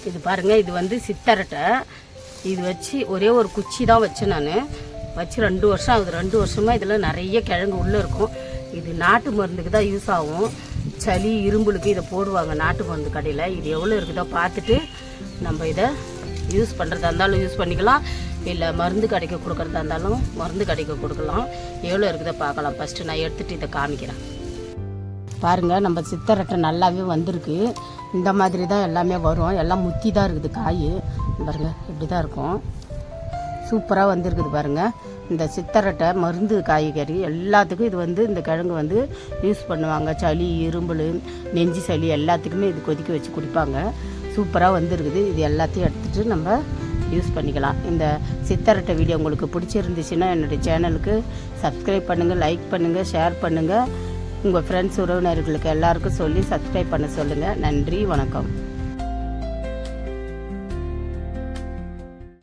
இது பாருங்கள், இது வந்து சித்தரட்டை. இது வச்சு ஒரே ஒரு குச்சி தான் வச்சேன். நான் வச்சு 2 வருஷம் ஆகுது. 2 வருஷமாக இதில் நிறைய கிழங்கு உள்ளே இருக்கும். இது நாட்டு மருந்துக்கு தான் யூஸ் ஆகும். சளி இரும்புலுக்கு இதை போடுவாங்க நாட்டு மருந்து கடையில். இது எவ்வளோ இருக்குதோ பார்த்துட்டு நம்ம இதை யூஸ் பண்ணுறதா இருந்தாலும் யூஸ் பண்ணிக்கலாம், இல்லை மருந்து கடைக்கு கொடுக்குறதா இருந்தாலும் மருந்து கடைக்கு கொடுக்கலாம். எவ்வளோ இருக்குதோ பார்க்கலாம். ஃபஸ்ட்டு நான் எடுத்துகிட்டு இதை காமிக்கிறேன். பாருங்கள், நம்ம சித்தரட்டை நல்லாவே வந்திருக்கு. இந்த மாதிரி தான் எல்லாமே வரும். எல்லாம் முத்தி தான் இருக்குது காய். பாருங்கள், இப்படி தான் இருக்கும். சூப்பராக வந்திருக்குது பாருங்கள். இந்த சித்தரட்டை மருந்து காய்கறி எல்லாத்துக்கும் இது வந்து இந்த கிழங்கு வந்து யூஸ் பண்ணுவாங்க. சளி இரும்பல் நெஞ்சு சளி எல்லாத்துக்குமே இது கொதிக்க வச்சு குடிப்பாங்க. சூப்பராக வந்திருக்குது. இது எல்லாத்தையும் எடுத்துகிட்டு நம்ம யூஸ் பண்ணிக்கலாம். இந்த சித்தரட்டை வீடியோ உங்களுக்கு பிடிச்சிருந்துச்சுன்னா என்னுடைய சேனலுக்கு சப்ஸ்கிரைப் பண்ணுங்கள், லைக் பண்ணுங்கள், ஷேர் பண்ணுங்கள். உங்கள் ஃப்ரெண்ட்ஸ் உறவினர்களுக்கு எல்லாருக்கும் சொல்லி சப்ஸ்கிரைப் பண்ண சொல்லுங்கள். நன்றி, வணக்கம்.